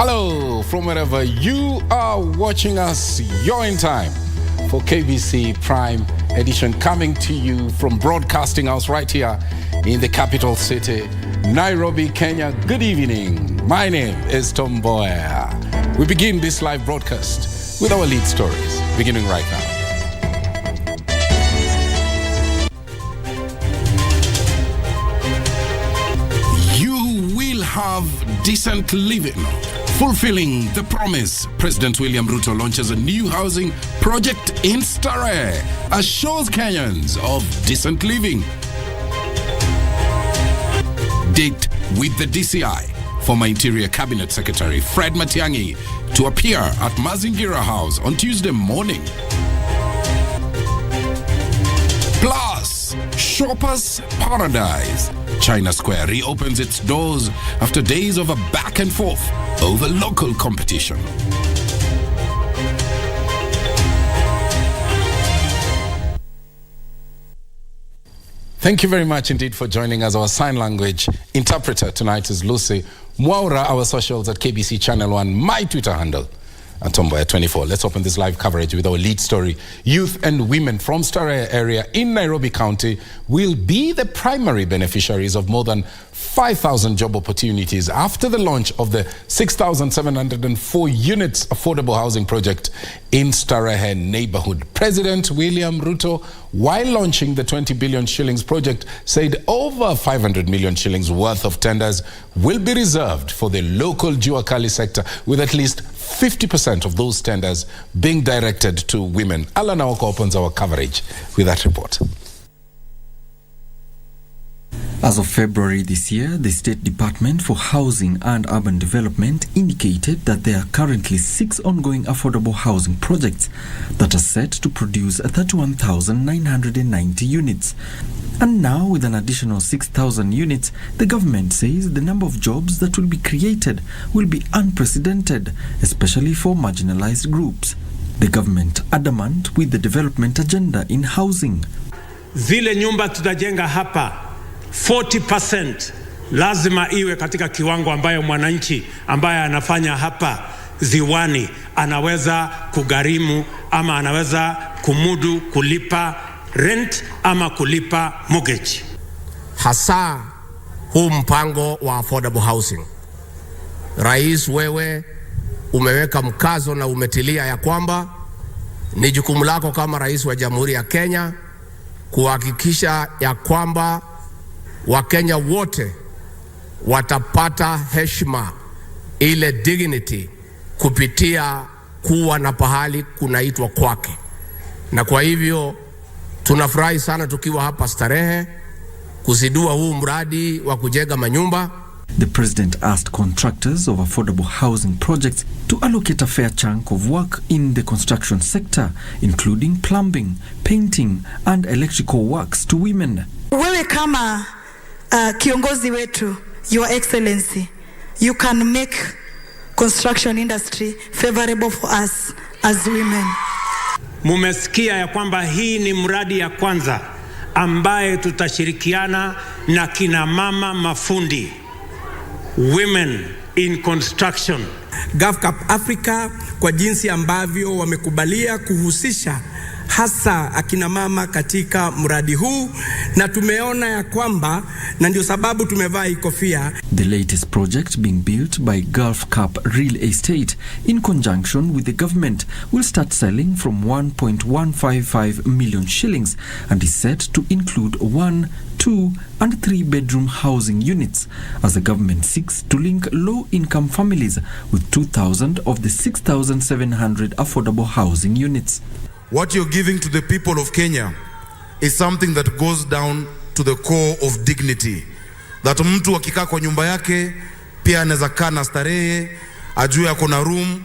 Hello, from wherever you are watching us, you're in time for KBC Prime Edition, coming to you from Broadcasting House right here in the capital city, Nairobi, Kenya. Good evening. My name is Mboya. We begin this live broadcast with our lead stories, beginning right now. You will have decent living. Fulfilling the promise, President William Ruto launches a new housing project in Starehe, assures Kenyans of decent living. Date with the DCI, former Interior Cabinet Secretary Fred Matiang'i, to appear at Mazingira House on Tuesday morning. Plus, Shoppers Paradise. China Square reopens its doors after days of a back and forth over local competition. Thank you very much indeed for joining us. Our sign language interpreter tonight is Lucy Mwaura. Our socials at KBC Channel 1, my Twitter handle at Mboya24. Let's open this live coverage with our lead story. Youth and women from Starehe area in Nairobi County will be the primary beneficiaries of more than 5,000 job opportunities after the launch of the 6,704 units affordable housing project in Starehe neighborhood. President William Ruto, while launching the 20 billion shillings project, said over 500 million shillings worth of tenders will be reserved for the local Jua Kali sector, with at least 50% of those tenders being directed to women. Alan Aoko opens our coverage with that report. As of February this year, the State Department for Housing and Urban Development indicated that there are currently 6 ongoing affordable housing projects that are set to produce 31,990 units. And now, with an additional 6,000 units, the government says the number of jobs that will be created will be unprecedented, especially for marginalized groups. The government adamant with the development agenda in housing. Zile nyumba tutajenga hapa 40% lazima iwe katika kiwango ambayo mwananchi ambaye anafanya hapa ziwani anaweza kugharimu ama anaweza kumudu kulipa rent ama kulipa mortgage. Hasa huu mpango wa affordable housing, Rais, wewe umeweka mkazo na umetilia ya kwamba ni jukumu lako kama rais wa Jamhuri ya Kenya kuhakikisha ya kwamba Wakenya wote watapata heshima, ile dignity, kupitia kuwa na pahali kunaitwa kwake. Na kwa hivyo tunafurahi sana tukiwa hapa Starehe kuzindua huu mradi wa kujenga manyumba. The president asked contractors of affordable housing projects to allocate a fair chunk of work in the construction sector, including plumbing, painting and electrical works to women. Wewe kama kiongozi wetu, Your Excellency, you can make construction industry favorable for us as women. Mumesikia ya kwamba hii ni mradi ya kwanza ambaye tutashirikiana na kina mama mafundi, women in construction. GovCap Africa kwa jinsi ambavyo wamekubalia kuhusisha hasa akina mama katika mradi huu, na tumeona ya kwamba, na ndio sababu tumevaa hii kofia. The latest project being built by Gulf Cup Real Estate in conjunction with the government will start selling from 1.155 million shillings and is set to include 1, 2 and 3 bedroom housing units as the government seeks to link low-income families with 2,000 of the 6,700 affordable housing units. What you're giving to the people of Kenya is something that goes down to the core of dignity. That mtu akikaa kwa nyumba yake pia anaweza kaa na starehe, ajue ako na room,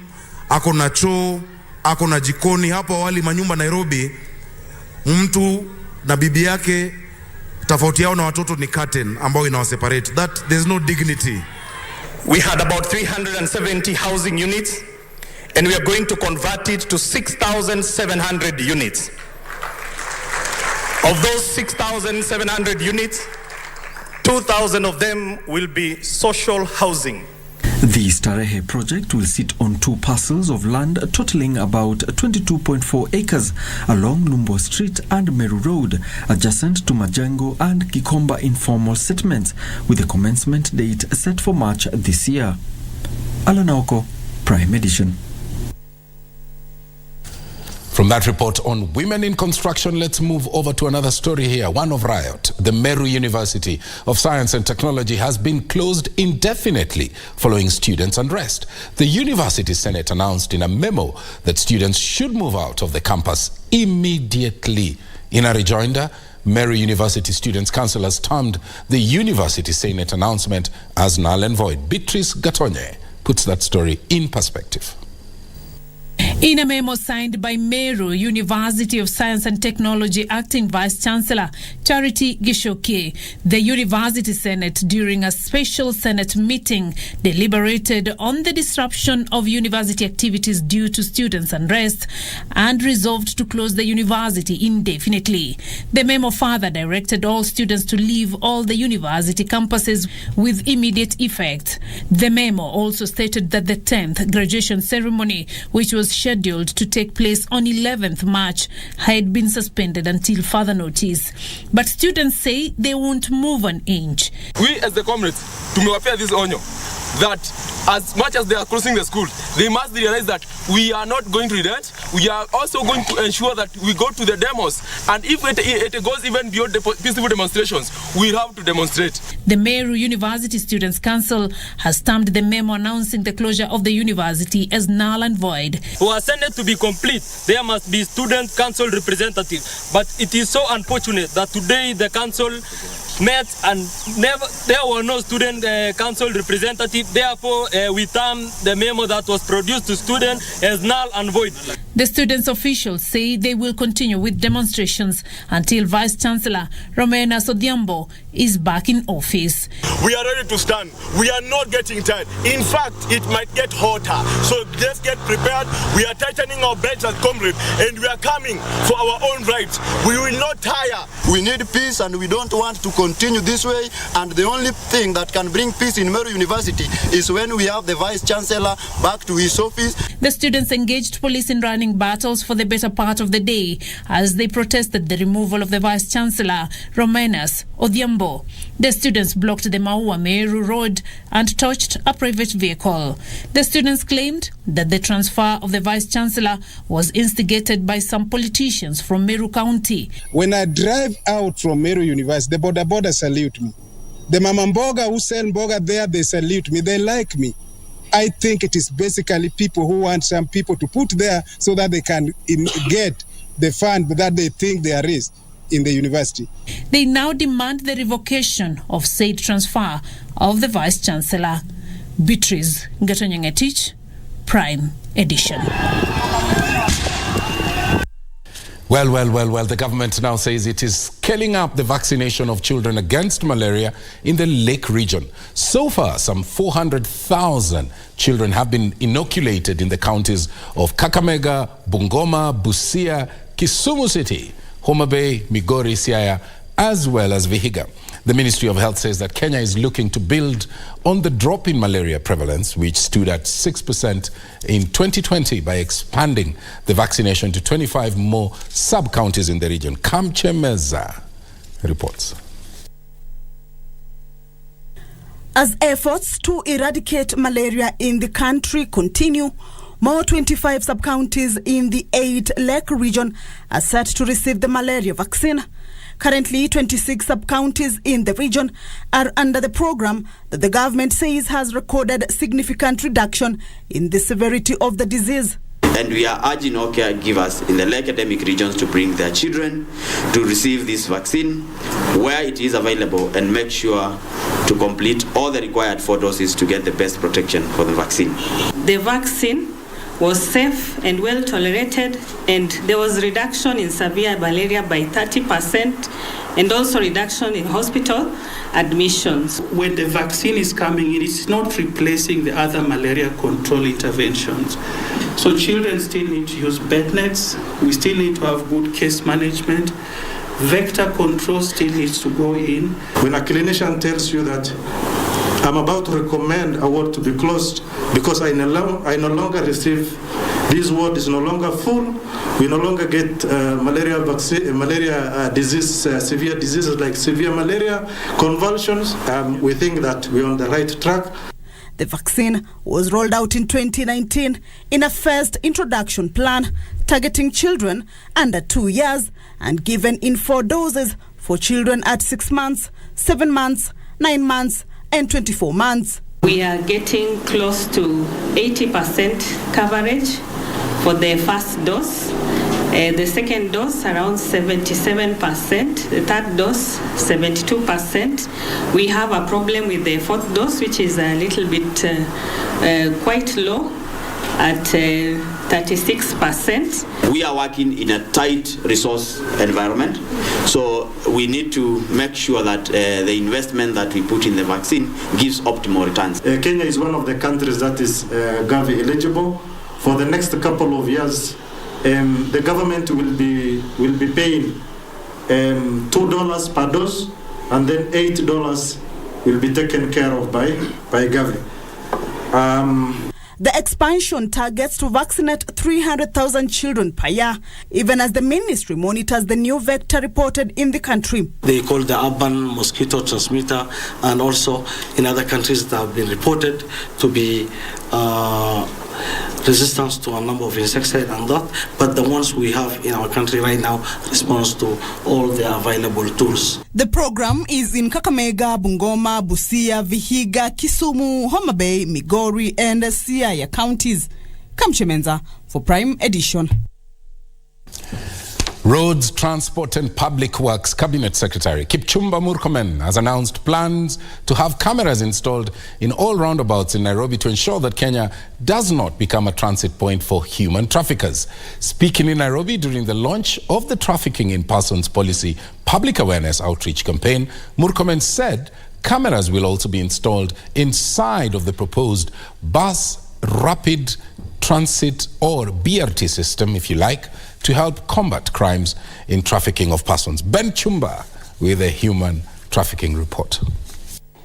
ako na choo, ako na jikoni. Hapo awali manyumba Nairobi, mtu na bibi yake tofauti yao na watoto ni curtain ambao inawaseparate. That there's no dignity. We had about 370 housing units, and we are going to convert it to 6,700 units. Of those 6,700 units, 2,000 of them will be social housing. The Starehe project will sit on 2 parcels of land totaling about 22.4 acres along Lumbo Street and Meru Road, adjacent to Majengo and Kikomba informal settlements, with a commencement date set for March this year. Alanaoko, Prime Edition. From that report on women in construction, let's move over to another story here, one of riot. The Meru University of Science and Technology has been closed indefinitely following students' unrest. The University Senate announced in a memo that students should move out of the campus immediately. In a rejoinder, Meru University Students' Council has termed the University Senate announcement as null and void. Beatrice Gatonye puts that story in perspective. In a memo signed by Meru University of Science and Technology Acting Vice-Chancellor Charity Gishoke, the University Senate, during a special Senate meeting, deliberated on the disruption of university activities due to students' unrest and resolved to close the university indefinitely. The memo further directed all students to leave all the university campuses with immediate effect. The memo also stated that the 10th graduation ceremony, which was scheduled to take place on 11th March, had been suspended until further notice. But students say they won't move an inch. We as the comrades, tumewapea this onyo that as much as they are closing the school, they must realize that we are not going to relent. We are also going to ensure that we go to the demos. And if it goes even beyond the peaceful demonstrations, we'll have to demonstrate. The Meru University Students' Council has termed the memo announcing the closure of the university as null and void. For a Senate to be complete, there must be student council representative. But it is so unfortunate that today the council met and there were no student council representative. Therefore, we term the memo that was produced to students as null and void. The students' officials say they will continue with demonstrations until Vice-Chancellor Romena Sodiambo is back in office. We are ready to stand. We are not getting tired. In fact, it might get hotter. So let's get prepared. We are tightening our belts as comrades and we are coming for our own rights. We will not tire. We need peace and we don't want to continue this way. And the only thing that can bring peace in Meru University is when we have the Vice-Chancellor back to his office. The students engaged police in running battles for the better part of the day as they protested the removal of the Vice-Chancellor, Romenas Odhiambo. The students blocked the Maua Meru Road and torched a private vehicle. The students claimed that the transfer of the Vice-Chancellor was instigated by some politicians from Meru County. When I drive out from Meru University, the border salute me. The Mama Mboga who sell Mboga there, they salute me. They like me. I think it is basically people who want some people to put there so that they can get the fund that they think there is in the university. They now demand the revocation of said transfer of the Vice-Chancellor. Beatrice Gatonyangetich, Prime Edition. Well, the government now says it is scaling up the vaccination of children against malaria in the Lake region. So far, some 400,000 children have been inoculated in the counties of Kakamega, Bungoma, Busia, Kisumu City, Homa Bay, Migori, Siaya, as well as Vihiga. The Ministry of Health says that Kenya is looking to build on the drop in malaria prevalence, which stood at 6% in 2020, by expanding the vaccination to 25 more sub-counties in the region. Kamche Meza reports. As efforts to eradicate malaria in the country continue, more 25 sub-counties in the 8 Lake region are set to receive the malaria vaccine. Currently, 26 sub-counties in the region are under the program that the government says has recorded significant reduction in the severity of the disease. And we are urging all caregivers in the academic regions to bring their children to receive this vaccine where it is available and make sure to complete all the required 4 doses to get the best protection for the vaccine. The vaccine was safe and well tolerated, and there was reduction in severe malaria by 30% and also reduction in hospital admissions. When the vaccine is coming in, it's not replacing the other malaria control interventions. So children still need to use bed nets. We still need to have good case management. Vector control still needs to go in. When a clinician tells you that I'm about to recommend a ward to be closed because I no longer receive, this ward is no longer full. We no longer get malaria disease, severe diseases like severe malaria, convulsions. We think that we're on the right track. The vaccine was rolled out in 2019 in a first introduction plan targeting children under 2 years and given in 4 doses for children at 6 months, 7 months, 9 months, and 24 months. We are getting close to 80% coverage for the first dose. The second dose around 77%, the third dose 72%. We have a problem with the fourth dose, which is a little bit quite low at 36%. We are working in a tight resource environment, so we need to make sure that the investment that we put in the vaccine gives optimal returns. Kenya is one of the countries that is Gavi eligible. For the next couple of years, the government will be paying $2 per dose, and then $8 will be taken care of by Gavi. The expansion targets to vaccinate 300,000 children per year, even as the ministry monitors the new vector reported in the country. They call the urban mosquito transmitter, and also in other countries that have been reported to be resistance to a number of insecticides and that, but the ones we have in our country right now responds to all the available tools. The program is in Kakamega, Bungoma, Busia, Vihiga, Kisumu, Homa Bay, Migori, and Siaya counties. Kamchemenza for Prime Edition. Roads, Transport and Public Works Cabinet Secretary Kipchumba Murkomen has announced plans to have cameras installed in all roundabouts in Nairobi to ensure that Kenya does not become a transit point for human traffickers. Speaking in Nairobi during the launch of the Trafficking in Persons Policy Public Awareness Outreach Campaign, Murkomen said cameras will also be installed inside of the proposed bus rapid transit or BRT system, if you like, to help combat crimes in trafficking of persons. Ben Chumba with a human trafficking report.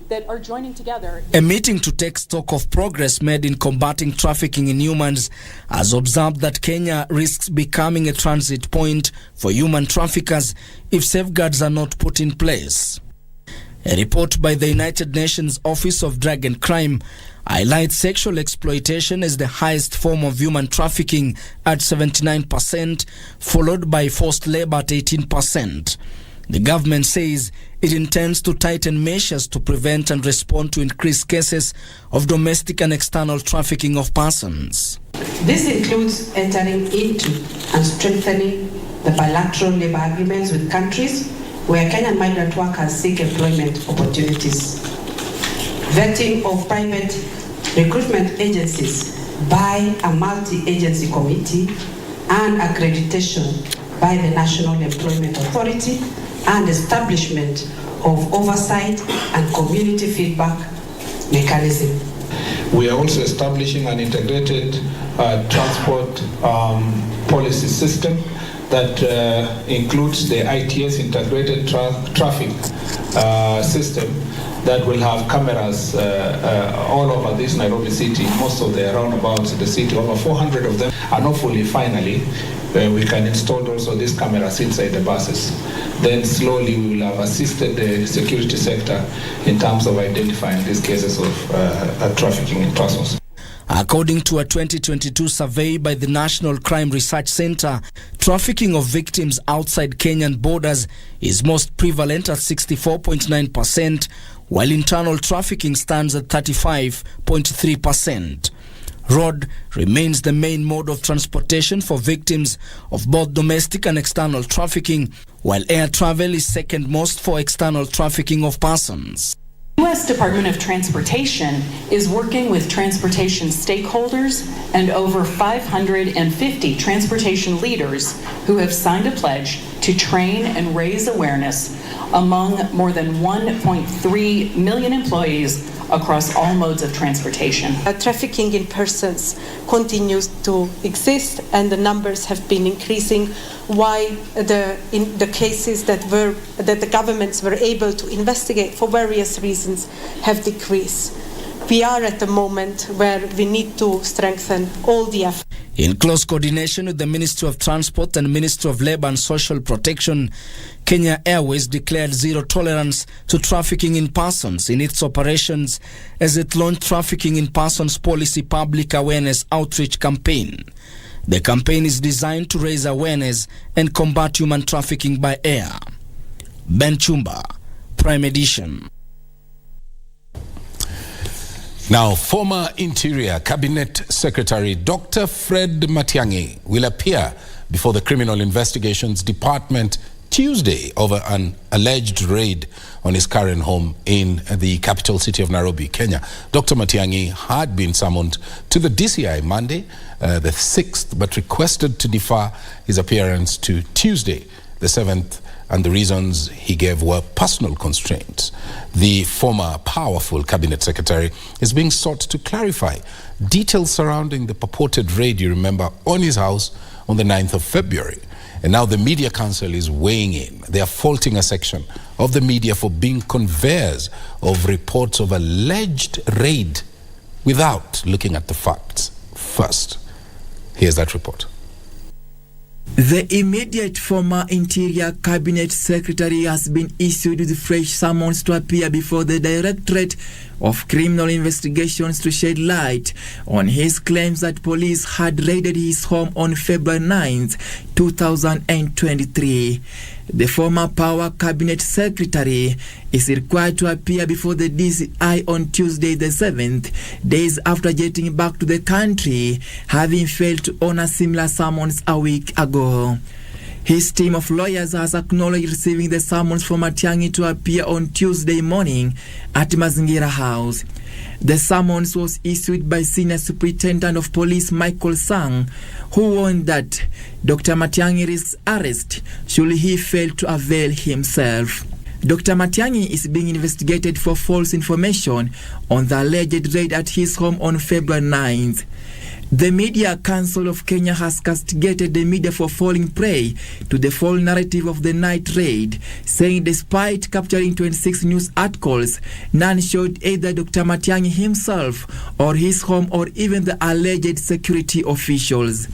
That are joining together. A meeting to take stock of progress made in combating trafficking in humans has observed that Kenya risks becoming a transit point for human traffickers if safeguards are not put in place. A report by the United Nations Office of Drug and Crime highlights sexual exploitation as the highest form of human trafficking at 79%, followed by forced labor at 18%. The government says it intends to tighten measures to prevent and respond to increased cases of domestic and external trafficking of persons. This includes entering into and strengthening the bilateral labor agreements with countries where Kenyan migrant workers seek employment opportunities. Vetting of private recruitment agencies by a multi-agency committee and accreditation by the National Employment Authority and establishment of oversight and community feedback mechanism. We are also establishing an integrated transport policy system that includes the ITS integrated traffic system that will have cameras all over this Nairobi city, most of the roundabouts in the city, over 400 of them, and hopefully finally we can install also these cameras inside the buses. Then slowly we will have assisted the security sector in terms of identifying these cases of trafficking in persons. According to a 2022 survey by the National Crime Research Center, trafficking of victims outside Kenyan borders is most prevalent at 64.9%, while internal trafficking stands at 35.3%. Road remains the main mode of transportation for victims of both domestic and external trafficking, while air travel is second most for external trafficking of persons. The U.S. Department of Transportation is working with transportation stakeholders and over 550 transportation leaders who have signed a pledge to train and raise awareness among more than 1.3 million employees across all modes of transportation. Trafficking in persons continues to exist, and the numbers have been increasing. Why in the cases that the governments were able to investigate for various reasons have decreased. We are at the moment where we need to strengthen all the efforts. In close coordination with the Ministry of Transport and Ministry of Labour and Social Protection, Kenya Airways declared zero tolerance to trafficking in persons in its operations as it launched Trafficking in Persons Policy Public Awareness Outreach Campaign. The campaign is designed to raise awareness and combat human trafficking by air. Ben Chumba, Prime Edition. Now, former Interior Cabinet Secretary Dr. Fred Matiang'i will appear before the Criminal Investigations Department Tuesday over an alleged raid on his current home in the capital city of Nairobi, Kenya. Dr. Matiang'i had been summoned to the DCI Monday, the 6th, but requested to defer his appearance to Tuesday, the 7th, and the reasons he gave were personal constraints. The former powerful cabinet secretary is being sought to clarify details surrounding the purported raid, you remember, on his house on the 9th of February. And now the Media Council is weighing in. They are faulting a section of the media for being conveyors of reports of alleged raid without looking at the facts first. Here's that report. The immediate former Interior Cabinet Secretary has been issued with fresh summons to appear before the Directorate of Criminal Investigations to shed light on his claims that police had raided his home on February 9th, 2023. The former Power Cabinet Secretary is required to appear before the DCI on Tuesday the 7th, days after getting back to the country, having failed to honor similar summons a week ago. His team of lawyers has acknowledged receiving the summons from Matiang'i to appear on Tuesday morning at Mazingira House. The summons was issued by Senior Superintendent of Police Michael Sang, who warned that Dr. Matiang'i risks arrest should he fail to avail himself. Dr. Matiang'i is being investigated for false information on the alleged raid at his home on February 9th. The Media Council of Kenya has castigated the media for falling prey to the false narrative of the night raid, saying despite capturing 26 news articles, none showed either Dr. Matiang'i himself or his home or even the alleged security officials.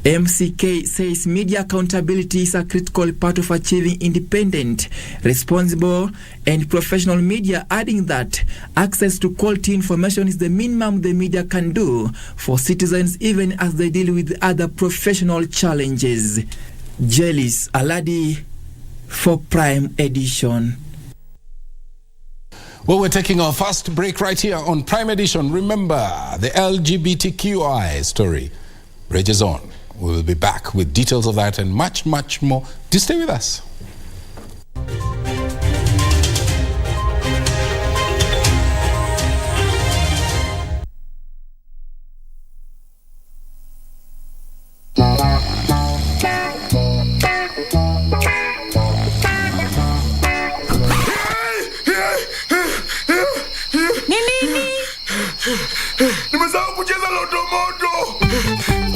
MCK says media accountability is a critical part of achieving independent, responsible, and professional media, adding that access to quality information is the minimum the media can do for citizens even as they deal with other professional challenges. Jelis Aladi for Prime Edition. Well, we're taking our first break right here on Prime Edition. Remember, the LGBTQI story rages on. We will be back with details of that and much, much more. Do stay with us. Nimesahau kucheza Loto Moto.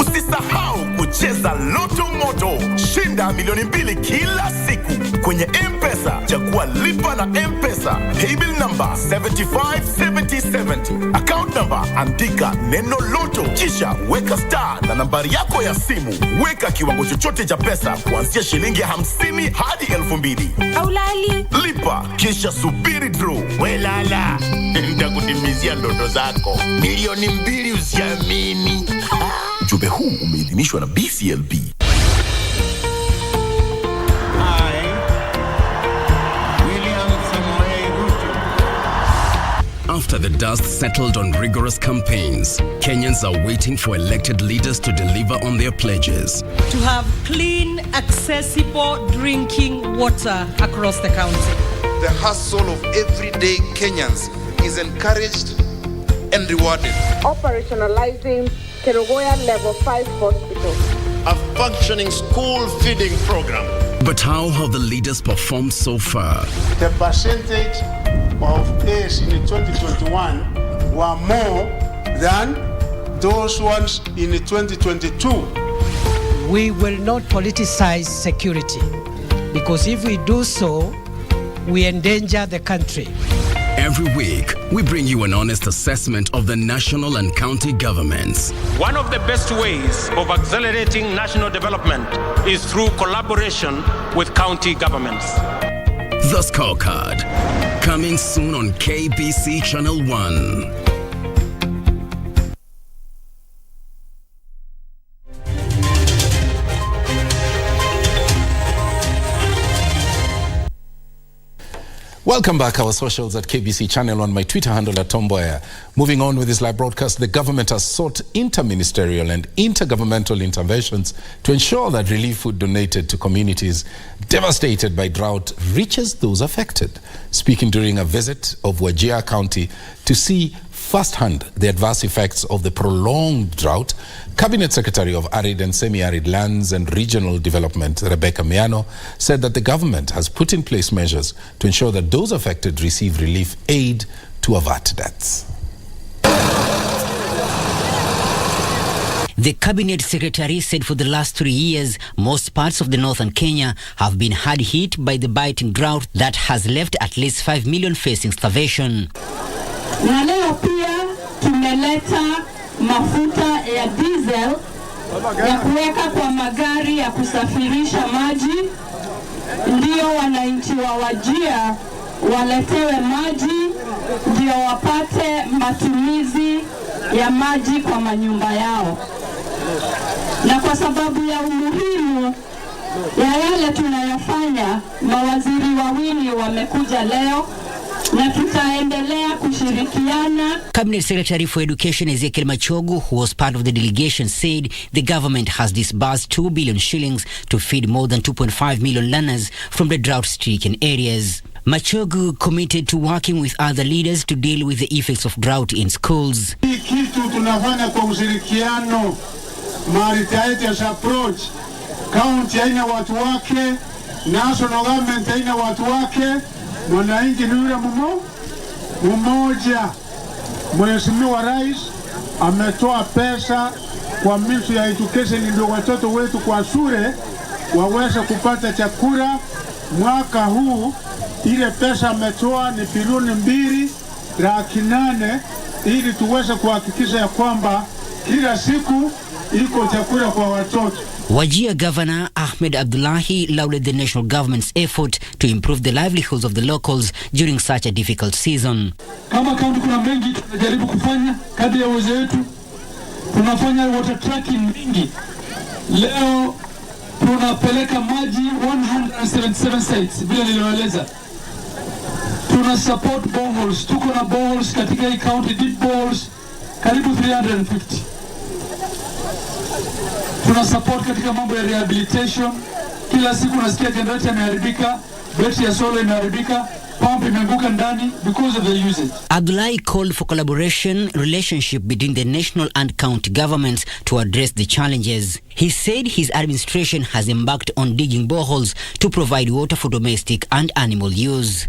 Usisahau kucheza Loto Moto. Shinda milioni 2 kila siku kwenye M-Pesa. Chagua lipa na M-Pesa. Paybill number 757070. Account number andika neno Loto. Kisha weka star na nambari yako ya simu. Weka kiwango chochote cha pesa kuanzia shilingi 50 hadi 2000. Aulali. Lipa kisha subiri draw. Welala. Nitakutimizia ndoto zako. Milioni 2 usiamini. Ujumbe huu umeidhinishwa na BCLB. After the dust settled on rigorous campaigns, Kenyans are waiting for elected leaders to deliver on their pledges. To have clean, accessible drinking water across the country. The hustle of everyday Kenyans is encouraged and rewarded. Operationalizing Kerugoya Level 5 Hospital. A functioning school feeding program. But how have the leaders performed so far? The percentage of AIDS in 2021 were more than those ones in 2022. We will not politicize security, because if we do so, we endanger the country. Every week, we bring you an honest assessment of the national and county governments. One of the best ways of accelerating national development is through collaboration with county governments. The Scorecard, coming soon on KBC Channel 1. Welcome back, our socials at KBC Channel on my Twitter handle at Mboya. Moving on with this live broadcast, the government has sought interministerial and intergovernmental interventions to ensure that relief food donated to communities devastated by drought reaches those affected. Speaking during a visit of Wajir County to see firsthand the adverse effects of the prolonged drought, Cabinet Secretary of Arid and Semi-Arid Lands and Regional Development, Rebecca Miano, said that the government has put in place measures to ensure that those affected receive relief aid to avert deaths. The Cabinet Secretary said for the last 3 years, most parts of the northern Kenya have been hard hit by the biting drought that has left at least 5 million facing starvation. Na leo pia tumeleta mafuta ya diesel ya kuweka kwa magari ya kusafirisha maji, ndio wananchi wa Wajir waletewe maji, ndio wapate matumizi ya maji kwa manyumba yao. Na kwa sababu ya umuhimu ya yale tunayofanya, mawaziri wawili wamekuja leo na tutaendelea kushirikiana. Cabinet Secretary for Education Ezekiel Machogu, who was part of the delegation, said the government has disbursed 2 billion shillings to feed more than 2.5 million learners from the drought-stricken areas. Machogu committed to working with other leaders to deal with the effects of drought in schools. Hii kitu tunafanya kwa ushirikiano, multi-entities approach. County haina watu wake, national government haina watu wake, mwananchi ni yule mmoja. Mheshimiwa Rais ametoa pesa kwa ministry ya education ndio watoto wetu kwa shule waweze kupata chakula. Mwaka huu ile pesa ametoa ni bilioni 2.8 ili tuweze kuhakikisha ya kwamba kila siku iko chakula kwa watoto. Wajir Governor Ahmed Abdullahi lauded the national government's effort to improve the livelihoods of the locals during such a difficult season. Kama kaunti kuna mengi tunajaribu kufanya kadri ya uwezo wetu. Tunafanya water tracking mingi. Leo tunapeleka maji 177 sites vile niliwaeleza. Tuna support boreholes. Tuko na boreholes katika hii county, deep boreholes karibu 350. Tuna support katika mambo ya rehabilitation. Kila siku nasikia generator imeharibika, betri ya solar imeharibika, pump imeanguka ndani because of the usage. Abdullahi called for collaboration relationship between the national and county governments to address the challenges. He said his administration has embarked on digging boreholes to provide water for domestic and animal use.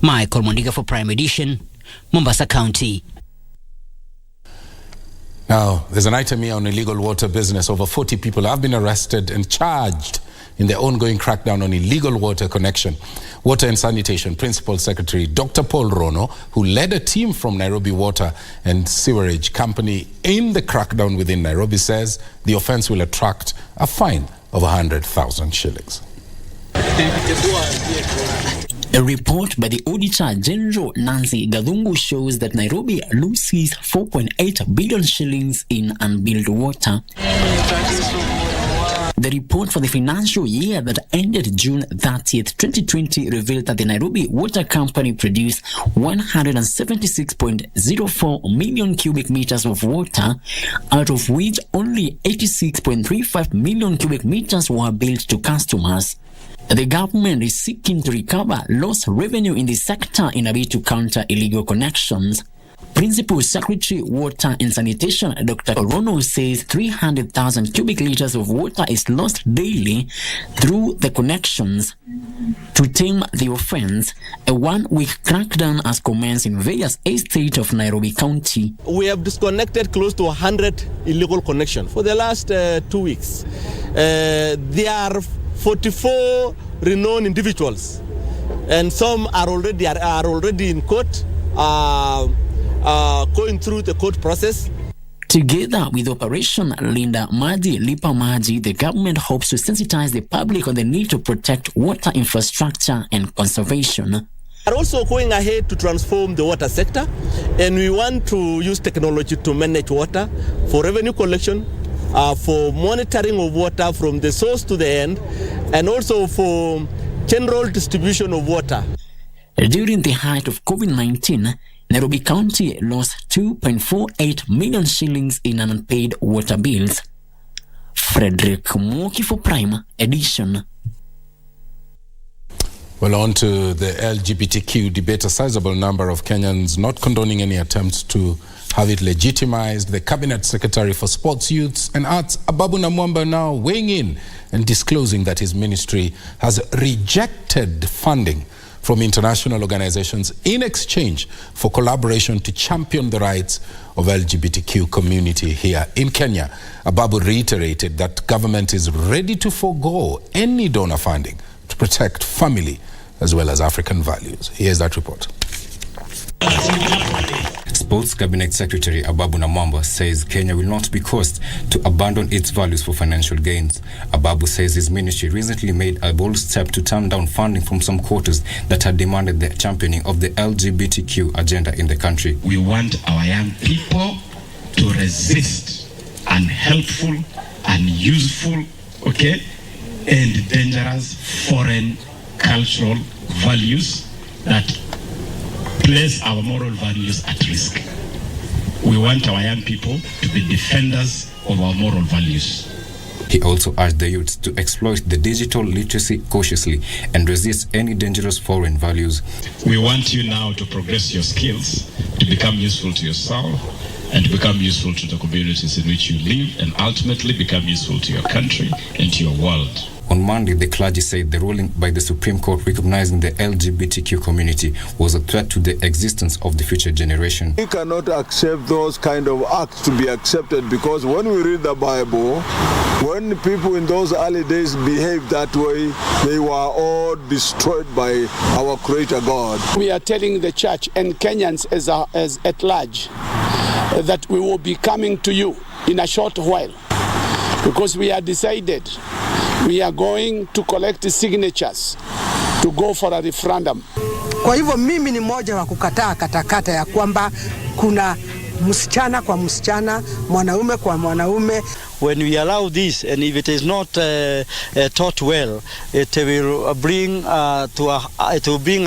Michael Mondiga for Prime Edition, Mombasa County. Now, there's an item here on illegal water business. Over 40 people have been arrested and charged in the ongoing crackdown on illegal water connection. Water and Sanitation Principal Secretary Dr. Paul Rono, who led a team from Nairobi Water and Sewerage Company in the crackdown within Nairobi, says the offense will attract a fine of 100,000 shillings. A report by the Auditor General Nancy Gadhungu shows that Nairobi loses 4.8 billion shillings in unbilled water. The report for the financial year that ended June 30th, 2020 revealed that the Nairobi Water Company produced 176.04 million cubic meters of water, out of which only 86.35 million cubic meters were billed to customers. The government is seeking to recover lost revenue in the sector in a bid to counter illegal connections. Principal Secretary, Water and Sanitation, Dr. Orono, says 300,000 cubic liters of water is lost daily through the connections. To tame the offense, a one-week crackdown has commenced in various estates of Nairobi County. We have disconnected close to 100 illegal connections for the last 2 weeks. There are 44 renowned individuals, and some are already in court. Going through the court process. Together with Operation Linda Maji Lipa Maji, the government hopes to sensitize the public on the need to protect water infrastructure and conservation. We are also going ahead to transform the water sector, and we want to use technology to manage water for revenue collection, for monitoring of water from the source to the end, and also for general distribution of water. During the height of COVID-19, Nairobi County lost 2.48 million shillings in unpaid water bills. Frederick Mwoki for Prime Edition. Well, on to the LGBTQ debate. A sizable number of Kenyans not condoning any attempts to have it legitimized. The Cabinet Secretary for Sports, Youths and Arts, Ababu Namwamba, now weighing in and disclosing that his ministry has rejected funding from international organizations in exchange for collaboration to champion the rights of LGBTQ community here in Kenya. Ababu reiterated that government is ready to forego any donor funding to protect family as well as African values. Here's that report. Sports Cabinet Secretary Ababu Namwamba says Kenya will not be caused to abandon its values for financial gains. Ababu says his ministry recently made a bold step to turn down funding from some quarters that had demanded the championing of the LGBTQ agenda in the country. We want our young people to resist unhelpful, unuseful, and dangerous foreign cultural values that place our moral values at risk. We want our young people to be defenders of our moral values. He also urged the youth to exploit the digital literacy cautiously and resist any dangerous foreign values. We want you now to progress your skills, to become useful to yourself, and to become useful to the communities in which you live, and ultimately become useful to your country and to your world. On Monday, the clergy said the ruling by the Supreme Court recognizing the LGBTQ community was a threat to the existence of the future generation. We cannot accept those kind of acts to be accepted, because when we read the Bible, when people in those early days behaved that way, they were all destroyed by our Creator God. We are telling the church and Kenyans as at large that we will be coming to you in a short while, because we are decided. We are going to collect signatures to go for a referendum. Kwa hivyo mimi ni mmoja wa kukataa katakata ya kwamba kuna msichana kwa msichana, mwanaume kwa mwanaume. When we allow this, and if it is not taught well, it will bring a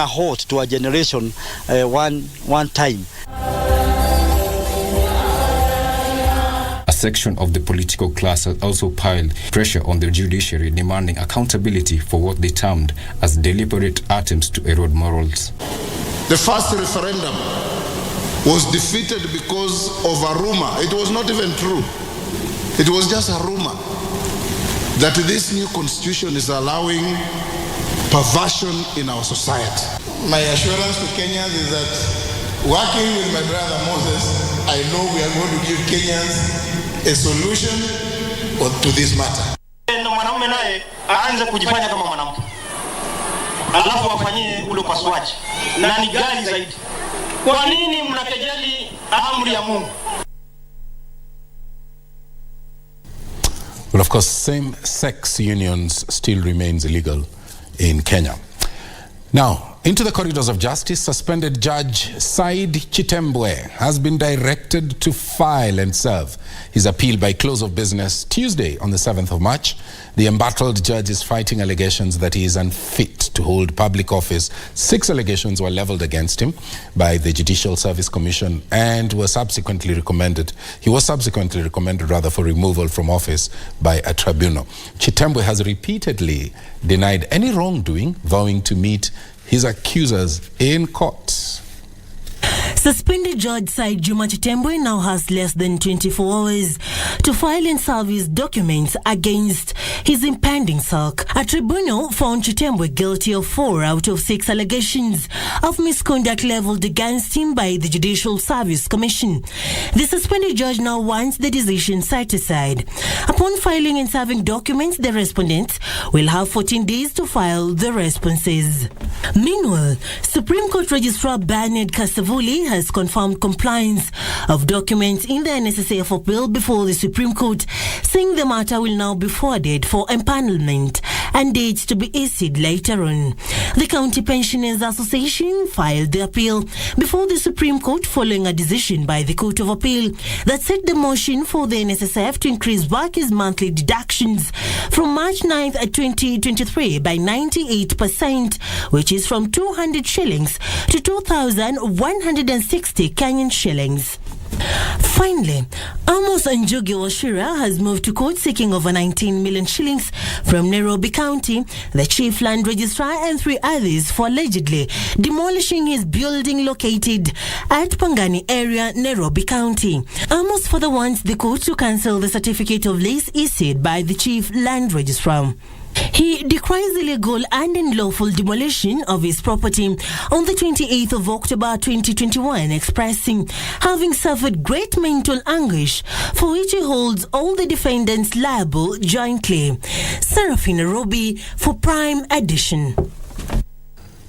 halt to a generation one time. Section of the political class has also piled pressure on the judiciary, demanding accountability for what they termed as deliberate attempts to erode morals. The first referendum was defeated because of a rumor. It was not even true. It was just a rumor that this new constitution is allowing perversion in our society. My assurance to Kenyans is that working with my brother Moses, I know we are going to give Kenyans a solution to this matter. Mwanaume naye aanze kujifanya kama mwanamke, alafu wafanyie ule upasuaji, na ni gani zaidi? Kwa nini mnakejeli amri ya Mungu? Well, of course, same-sex unions still remains illegal in Kenya. Now, into the corridors of justice, suspended Judge Said Chitembwe has been directed to file and serve his appeal by close of business Tuesday on the 7th of March. The embattled judge is fighting allegations that he is unfit to hold public office. 6 allegations were leveled against him by the Judicial Service Commission and he was subsequently recommended for removal from office by a tribunal. Chitembwe has repeatedly denied any wrongdoing, vowing to meet his accusers in court. Suspended Judge Said Juma Chitembwe now has less than 24 hours to file and service documents against his impending sack. A tribunal found Chitembwe guilty of 4 out of 6 allegations of misconduct leveled against him by the Judicial Service Commission. The suspended judge now wants the decision set aside. Upon filing and serving documents, the respondents will have 14 days to file the responses. Meanwhile, Supreme Court Registrar Bernard Kasavuli has confirmed compliance of documents in the NSSF appeal before the Supreme Court, saying the matter will now be forwarded for empanelment and dates to be issued later on. The County Pensioners Association filed the appeal before the Supreme Court following a decision by the Court of Appeal that set the motion for the NSSF to increase workers' monthly deductions from March 9th, 2023 by 98%, which is from 200 shillings to 2,160 Kenyan shillings. Finally, Amos Njugi Washira has moved to court seeking over 19 million shillings from Nairobi County, the Chief Land Registrar, and 3 others for allegedly demolishing his building located at Pangani area, Nairobi County. Amos further wants the court to cancel the certificate of lease issued by the Chief Land Registrar. He decries illegal and unlawful demolition of his property on the 28th of October 2021, expressing having suffered great mental anguish for which he holds all the defendants liable jointly. Serafina Robi for Prime Edition.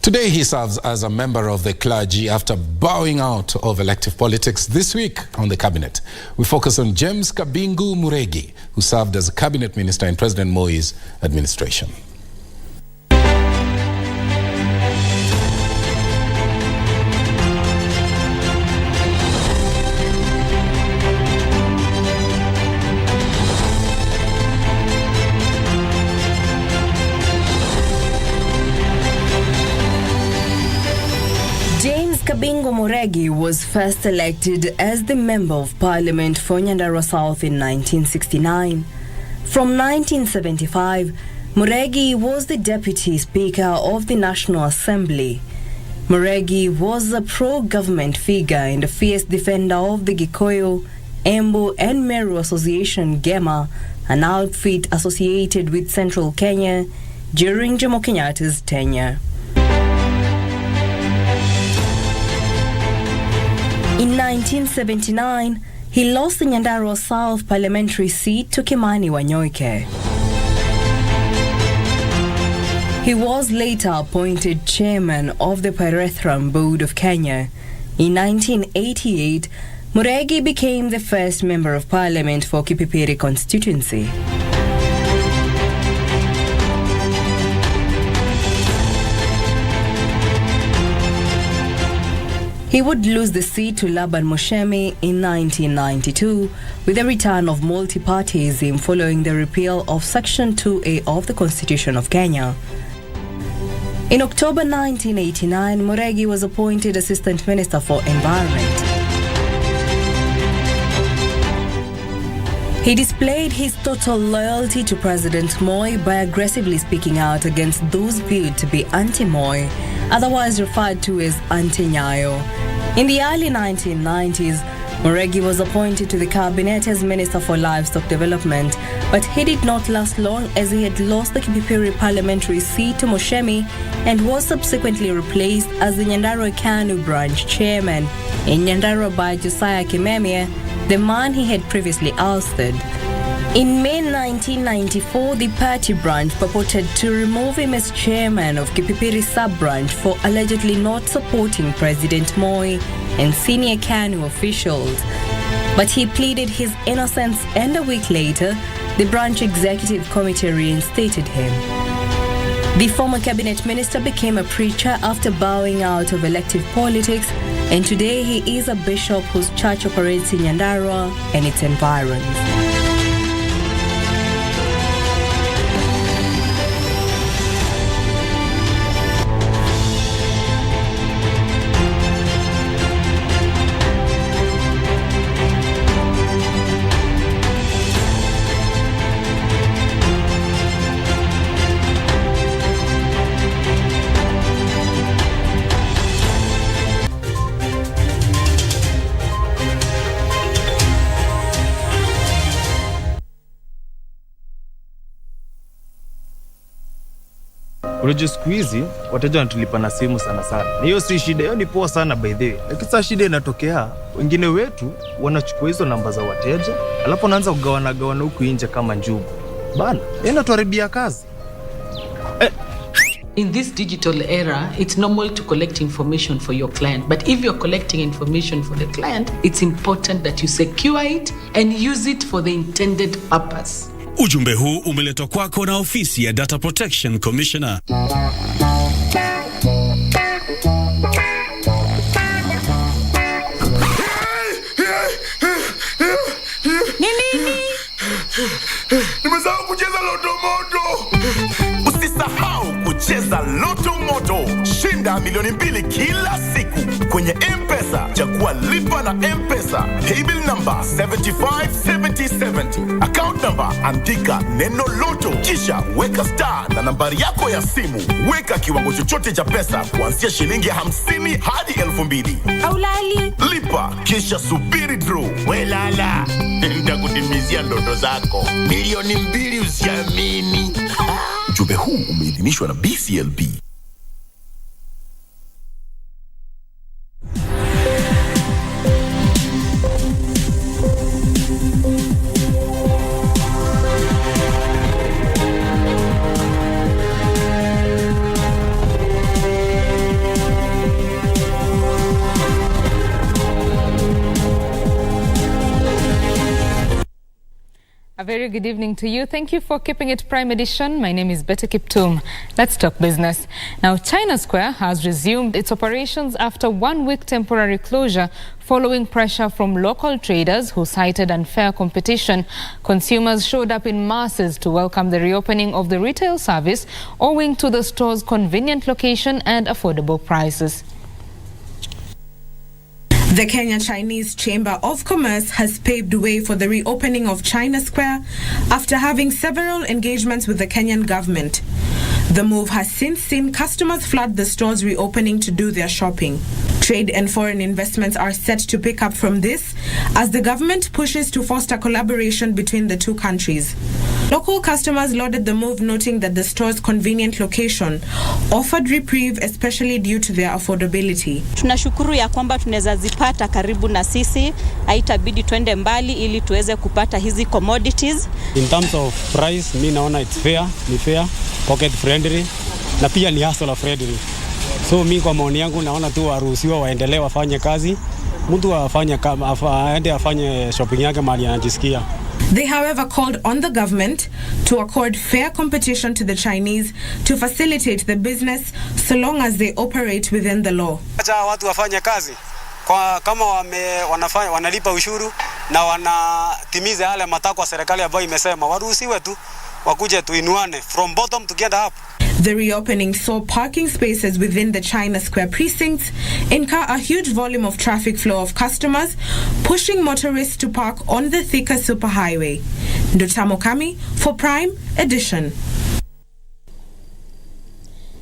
Today he serves as a member of the clergy after bowing out of elective politics. This week on the cabinet, we focus on James Kabingu Muregi, who served as a cabinet minister in President Moi's administration. Kabingu Muregi was first elected as the Member of Parliament for Nyandarua South in 1969. From 1975, Muregi was the Deputy Speaker of the National Assembly. Muregi was a pro-government figure and a fierce defender of the Gikuyu, Embu and Meru Association Gema, an outfit associated with Central Kenya during Jomo Kenyatta's tenure. In 1979, he lost the Nyandarua South parliamentary seat to Kimani Wanyoike. He was later appointed chairman of the Pyrethrum Board of Kenya. In 1988, Muregi became the first member of parliament for Kipipiri constituency. He would lose the seat to Laban Mushemi in 1992 with the return of multi-partyism following the repeal of Section 2A of the Constitution of Kenya. In October 1989, Muregi was appointed Assistant Minister for Environment. He displayed his total loyalty to President Moi by aggressively speaking out against those viewed to be anti-Moi, otherwise referred to as anti-Nyayo. In the early 1990s, Muregi was appointed to the cabinet as Minister for Livestock Development, but he did not last long as he had lost the Kipipiri parliamentary seat to Mushemi and was subsequently replaced as the Nyandarua Kanu branch chairman in Nyandarua by Josiah Kimemia, the man he had previously ousted. In May 1994, the party branch purported to remove him as chairman of Kipipiri sub-branch for allegedly not supporting President Moi and senior KANU officials. But he pleaded his innocence, and a week later, the branch executive committee reinstated him. The former cabinet minister became a preacher after bowing out of elective politics, and today he is a bishop whose church operates in Nyandarua and its environs. Unajua siku hizi wateja wanatulipa na simu sana. Na hiyo si shida, hiyo ni poa sana by the way. Lakini sasa shida inatokea, wengine wetu wanachukua hizo namba za wateja, alafu wanaanza kugawana huku nje kama njugu. Bana, inatuharibia kazi. In this digital era, it's normal to collect information for your client. But if you're collecting information for the client, it's important that you secure it and use it for the intended purpose. Ujumbe huu umeletwa kwako na ofisi ya Data Protection Commissioner. Nini? Nimesahau kucheza Loto Moto. Usisahau kucheza Loto Moto. Shinda milioni 2 kila siku kwenye M-Pesa. Chagua lipa na M-Pesa. Paybill number 757070. Account number andika neno Loto. Kisha weka star na nambari yako ya simu. Weka kiwango chochote cha pesa kuanzia shilingi 50 hadi 2000. Aulali. Lipa kisha subiri draw. Welala. Nitakutimizia ndoto zako. Milioni 2 usiamini. Ujumbe huu umeidhinishwa na BCLB. A very good evening to you. Thank you for keeping it Prime Edition. My name is Betty Kiptum. Let's talk business. Now, China Square has resumed its operations after 1 week temporary closure following pressure from local traders who cited unfair competition. Consumers showed up in masses to welcome the reopening of the retail service, owing to the store's convenient location and affordable prices. The Kenya Chinese Chamber of Commerce has paved way for the reopening of China Square after having several engagements with the Kenyan government. The move has since seen customers flood the store's reopening to do their shopping. Trade and foreign investments are set to pick up from this as the government pushes to foster collaboration between the two countries. Local customers lauded the move, noting that the store's convenient location offered reprieve, especially due to their affordability. Tunashukuru ya kwamba tunaweza zipata karibu na sisi, haitabidi twende mbali ili tuweze kupata hizi commodities. In terms of price, mimi naona it's fair, ni fair, pocket friendly na pia ni hustle friendly. So mimi kwa maoni yangu naona tu waruhusiwa waendelee wafanye kazi. Mtu afanye kama aende afanye shopping yake mahali anajisikia. They, however, called on the government to accord fair competition to the Chinese to facilitate the business so long as they operate within the law. Acha watu wafanye kazi kwa kama wanalipa ushuru na wanatimiza yale matakwa ya serikali ambayo imesema, waruhusiwe tu wakuje tuinuane from bottom together up. The reopening saw parking spaces within the China Square precincts incur a huge volume of traffic flow of customers, pushing motorists to park on the thicker superhighway. Ndotamo Kami for Prime Edition.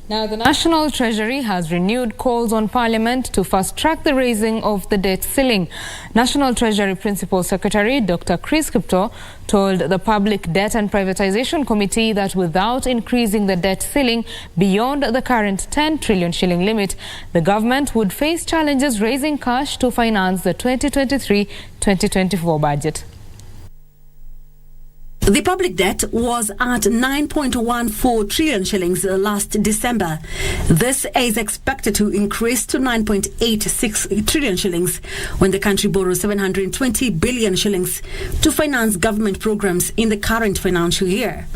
Now, the National Treasury has renewed calls on Parliament to fast-track the raising of the debt ceiling. National Treasury Principal Secretary Dr. Chris Kipto told the Public Debt and Privatization Committee that without increasing the debt ceiling beyond the current 10 trillion shilling limit, the government would face challenges raising cash to finance the 2023-2024 budget. The public debt was at 9.14 trillion shillings last December. This is expected to increase to 9.86 trillion shillings when the country borrows 720 billion shillings to finance government programs in the current financial year.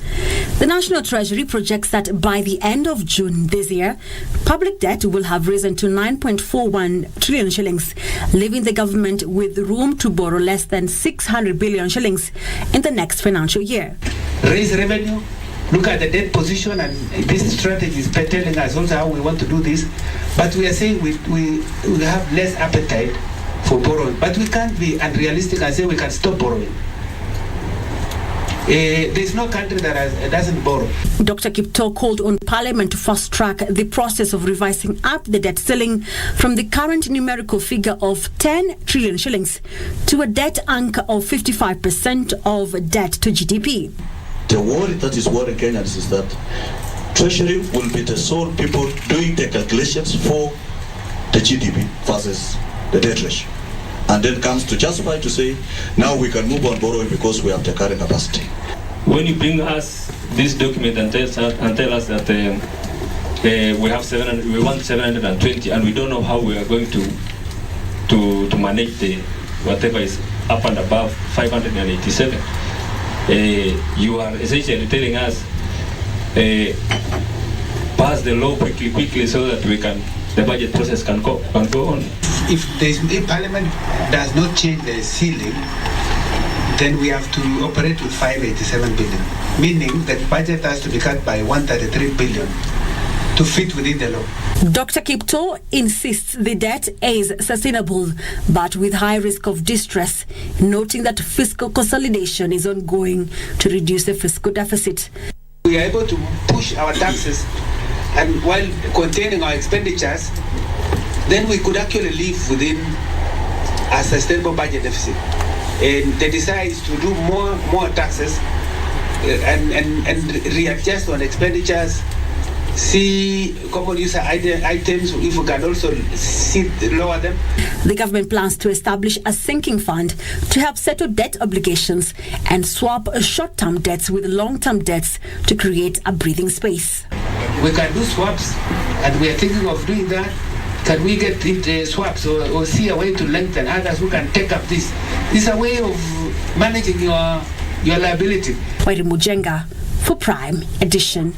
The National Treasury projects that by the end of June this year, public debt will have risen to 9.41 trillion shillings, leaving the government with room to borrow less than 600 billion shillings in the next financial year. Raise revenue, look at the debt position, and this strategy is telling us also how we want to do this. But we are saying we have less appetite for borrowing. But we can't be unrealistic and say we can stop borrowing. There's no country that doesn't borrow. Dr. Kipto called on Parliament to fast-track the process of revising up the debt ceiling from the current numerical figure of 10 trillion shillings to a debt anchor of 55% of debt to GDP. The worry that is worrying Kenyans is that Treasury will be the sole people doing the calculations for the GDP versus the debt ratio. And then comes to justify to say, now we can move on borrowing because we have the current capacity. When you bring us this document and tell us that we want 720 and we don't know how we are going to manage the whatever is up and above 587, you are essentially telling us pass the law quickly so that the budget process can go on. If Parliament does not change the ceiling, then we have to operate with 587 billion, meaning that budget has to be cut by 133 billion to fit within the law. Dr. Kipto insists the debt is sustainable, but with high risk of distress, noting that fiscal consolidation is ongoing to reduce the fiscal deficit. We are able to push our taxes and while containing our expenditures, then we could actually live within a sustainable budget deficit. And the desire is to do more taxes and readjust on expenditures, see common user items, if we can also lower them. The government plans to establish a sinking fund to help settle debt obligations and swap short-term debts with long-term debts to create a breathing space. We can do swaps, and we are thinking of doing that. Can we get swaps or see a way to lengthen others who can take up this? This is a way of managing your liability. Wairi Mujenga for Prime Edition.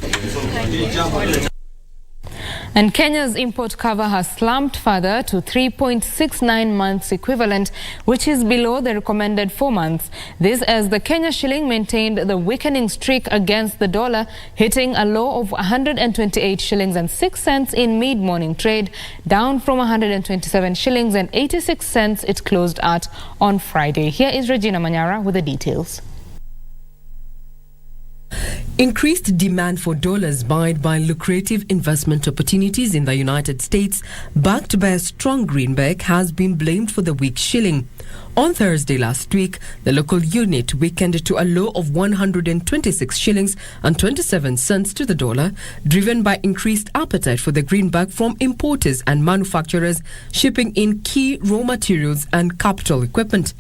And Kenya's import cover has slumped further to 3.69 months equivalent, which is below the recommended 4 months. This as the Kenya shilling maintained the weakening streak against the dollar, hitting a low of 128 shillings and 6 cents in mid-morning trade, down from 127 shillings and 86 cents it closed at on Friday. Here is Regina Manyara with the details. Increased demand for dollars buoyed by lucrative investment opportunities in the United States, backed by a strong greenback, has been blamed for the weak shilling. On Thursday last week, the local unit weakened to a low of 126 shillings and 27 cents to the dollar, driven by increased appetite for the greenback from importers and manufacturers shipping in key raw materials and capital equipment.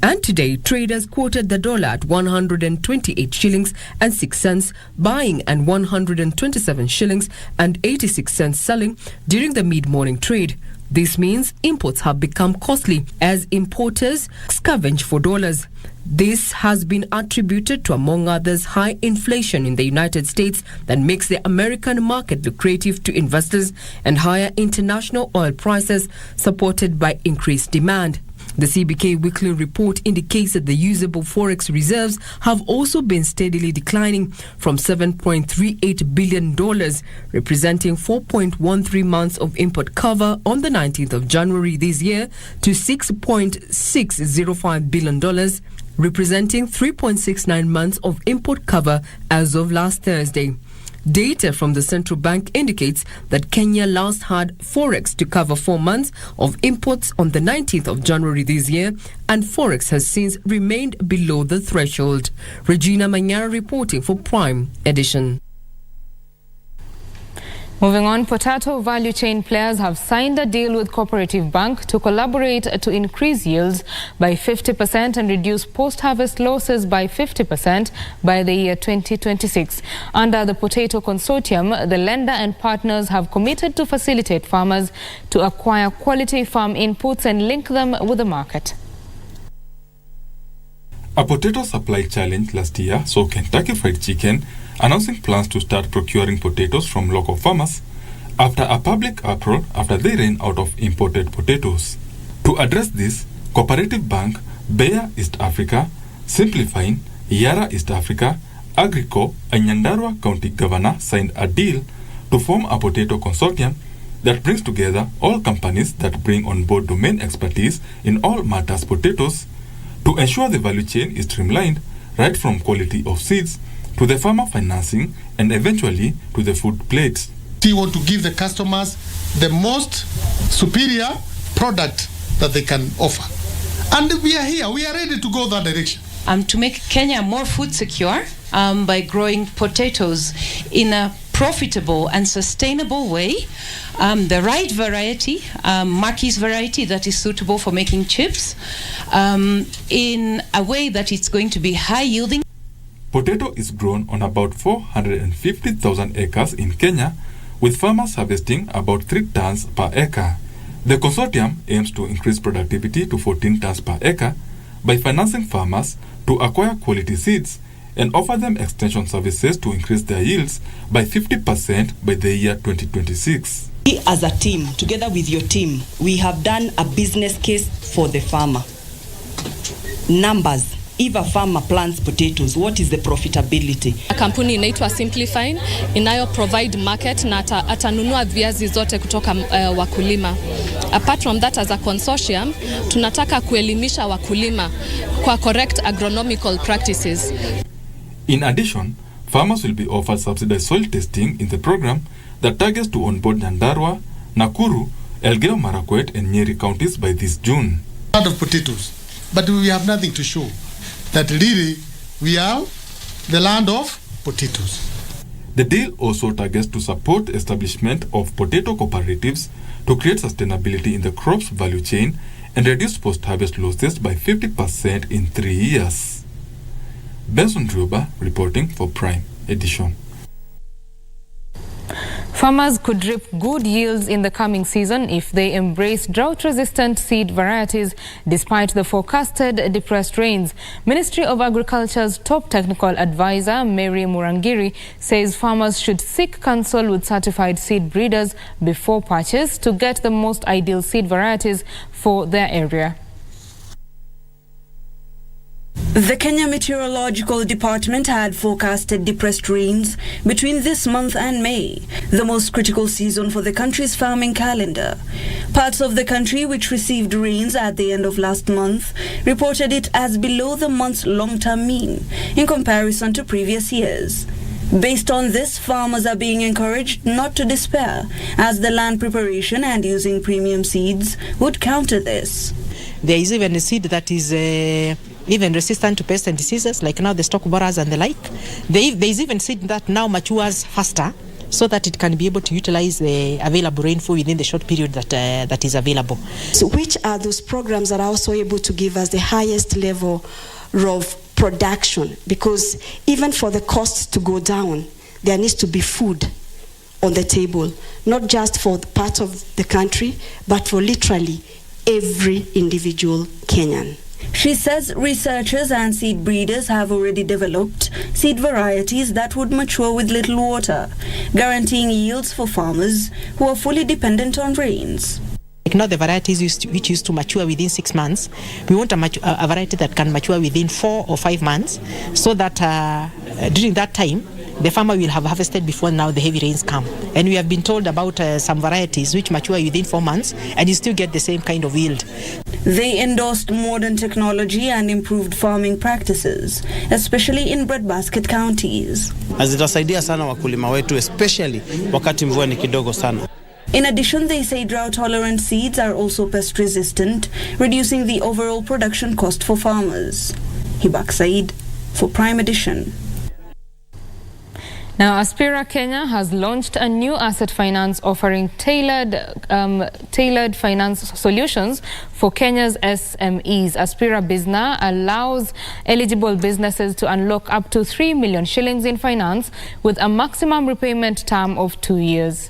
And today, traders quoted the dollar at 128 shillings and 6 cents buying and 127 shillings and 86 cents selling during the mid-morning trade. This means imports have become costly as importers scavenge for dollars. This has been attributed to, among others, high inflation in the United States that makes the American market lucrative to investors and higher international oil prices supported by increased demand. The CBK weekly report indicates that the usable Forex reserves have also been steadily declining from $7.38 billion, representing 4.13 months of import cover on the 19th of January this year, to $6.605 billion, representing 3.69 months of import cover as of last Thursday. Data from the central bank indicates that Kenya last had Forex to cover 4 months of imports on the 19th of January this year, and Forex has since remained below the threshold. Regina Manyara reporting for Prime Edition. Moving on, potato value chain players have signed a deal with Cooperative Bank to collaborate to increase yields by 50% and reduce post-harvest losses by 50% by the year 2026. Under the Potato Consortium, the lender and partners have committed to facilitate farmers to acquire quality farm inputs and link them with the market. A potato supply challenge last year saw Kentucky Fried Chicken announcing plans to start procuring potatoes from local farmers after a public uproar after they ran out of imported potatoes. To address this, Cooperative Bank, Mboya East Africa, Simplifying, Yara East Africa, Agrico, and Nyandarua County Governor signed a deal to form a potato consortium that brings together all companies that bring on board domain expertise in all matters potatoes to ensure the value chain is streamlined right from quality of seeds to the farmer financing and eventually to the food plates. We want to give the customers the most superior product that they can offer. And we are here, we are ready to go that direction. To make Kenya more food secure by growing potatoes in a profitable and sustainable way, the right variety, Maki's variety that is suitable for making chips, in a way that it's going to be high yielding. Potato is grown on about 450,000 acres in Kenya, with farmers harvesting about 3 tons per acre. The consortium aims to increase productivity to 14 tons per acre by financing farmers to acquire quality seeds and offer them extension services to increase their yields by 50% by the year 2026. We as a team, together with your team, we have done a business case for the farmer. Numbers. If a farmer plants potatoes, what is the profitability? Kampuni inaitwa Simplify inayo provide market na atanunua viazi zote kutoka wakulima. Apart from that, as a consortium, tunataka kuelimisha wakulima kwa correct agronomical practices. In addition, farmers will be offered subsidized soil testing in the program that targets to onboard Nyandarua, Nakuru, Elgeyo Marakwet and Nyeri counties by this June. Out of potatoes, but we have nothing to show that really we are the land of potatoes. The deal also targets to support establishment of potato cooperatives to create sustainability in the crop's value chain and reduce post-harvest losses by 50% in 3 years. Benson Druba reporting for Prime Edition. Farmers could reap good yields in the coming season if they embrace drought-resistant seed varieties despite the forecasted depressed rains. Ministry of Agriculture's top technical advisor, Meru University, says farmers should seek counsel with certified seed breeders before purchase to get the most ideal seed varieties for their area. The Kenya Meteorological Department had forecasted depressed rains between this month and May, the most critical season for the country's farming calendar. Parts of the country which received rains at the end of last month reported it as below the month's long-term mean in comparison to previous years. Based on this, farmers are being encouraged not to despair, as the land preparation and using premium seeds would counter this. There is even a seed that is even resistant to pests and diseases, like now the stalk borers and the like. There is even seed that now matures faster, so that it can be able to utilize the available rainfall within the short period that is available. So which are those programs that are also able to give us the highest level of production? Because even for the costs to go down, there needs to be food on the table, not just for part of the country, but for literally every individual Kenyan. She says researchers and seed breeders have already developed seed varieties that would mature with little water, guaranteeing yields for farmers who are fully dependent on rains. Like now the varieties which used to mature within 6 months, we want a variety that can mature within 4 or 5 months, so that during that time, the farmer will have harvested before now the heavy rains come. And we have been told about some varieties which mature within 4 months and you still get the same kind of yield. They endorsed modern technology and improved farming practices, especially in breadbasket counties. Zitasaidia sana wakulima wetu, especially wakati mvua ni kidogo sana. In addition, they say drought-tolerant seeds are also pest-resistant, reducing the overall production cost for farmers. Hibak Said for Prime Edition. Now, Aspira Kenya has launched a new asset finance offering tailored finance solutions for Kenya's SMEs. Aspira Bizna allows eligible businesses to unlock up to 3 million shillings in finance with a maximum repayment term of 2 years.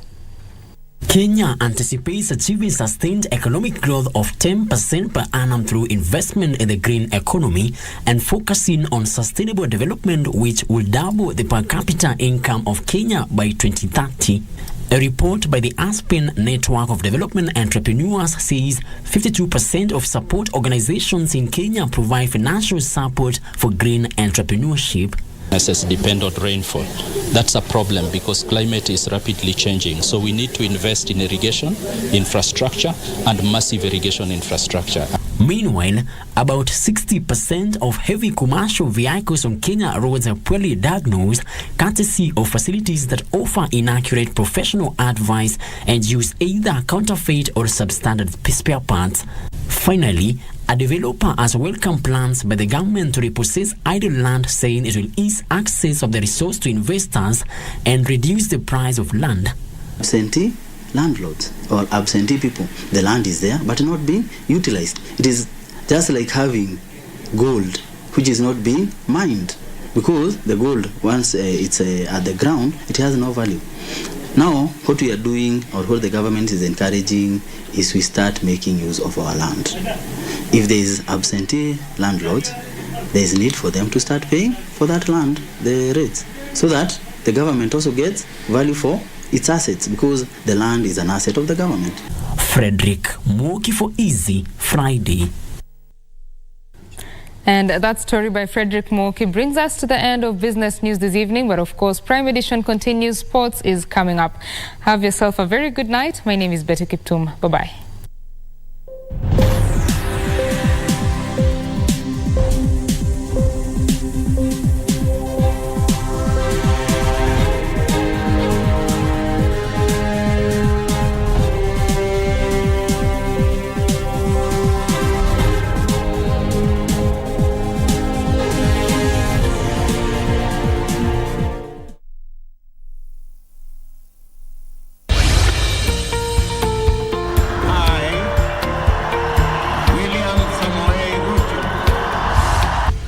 Kenya anticipates achieving sustained economic growth of 10% per annum through investment in the green economy and focusing on sustainable development, which will double the per capita income of Kenya by 2030. A report by the Aspen Network of Development Entrepreneurs says 52% of support organizations in Kenya provide financial support for green entrepreneurship. Businesses depend on rainfall. That's a problem because climate is rapidly changing. So we need to invest in irrigation infrastructure and massive irrigation infrastructure. Meanwhile, about 60% of heavy commercial vehicles on Kenya roads are poorly diagnosed, courtesy of facilities that offer inaccurate professional advice and use either counterfeit or substandard spare parts. Finally, a developer has welcomed plans by the government to repossess idle land, saying it will ease access of the resource to investors and reduce the price of land. Absentee landlords or absentee people, the land is there but not being utilized. It is just like having gold which is not being mined, because the gold, once it's at the ground, it has no value. Now what we are doing, or what the government is encouraging, is we start making use of our land. If there is absentee landlords, there is need for them to start paying for that land the rates, so that the government also gets value for its assets, because the land is an asset of the government. Frederick Mwoki for Easy Friday. And that story by Frederick Mwoki brings us to the end of business news this evening. But of course, Prime Edition continues. Sports is coming up. Have yourself a very good night. My name is Betty Kiptum. Bye-bye.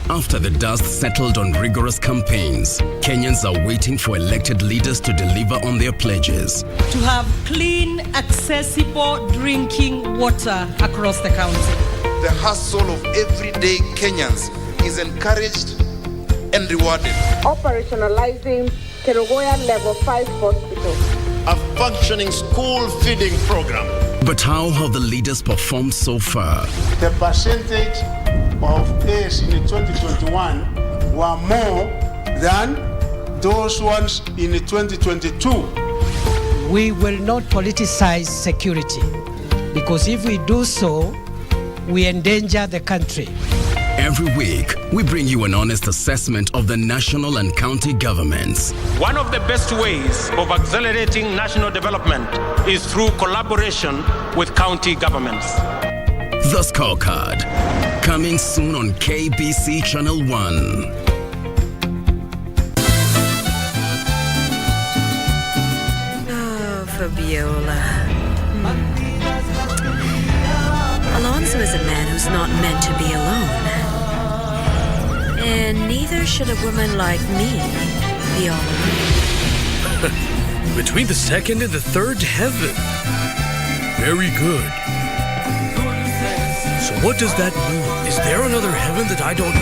After the dust settled on rigorous campaigns, Kenyans are waiting for elected leaders to deliver on their pledges. To have clean, accessible drinking water across the county. The hustle of everyday Kenyans is encouraged and rewarded. Operationalizing Kerugoya Level 5 Hospital. A functioning school feeding program. But how have the leaders performed so far? The percentage of AIDS in 2021 were more than those ones in 2022. We will not politicize security, because if we do so, we endanger the country. Every week, we bring you an honest assessment of the national and county governments. One of the best ways of accelerating national development is through collaboration with county governments. The Scorecard, coming soon on KBC Channel 1. Oh, Fabiola. Alonso is a man who's not meant to be alone. And neither should a woman like me be all alone. Between the second and the third heaven. Very good. So what does that mean? Is there another heaven that I don't know?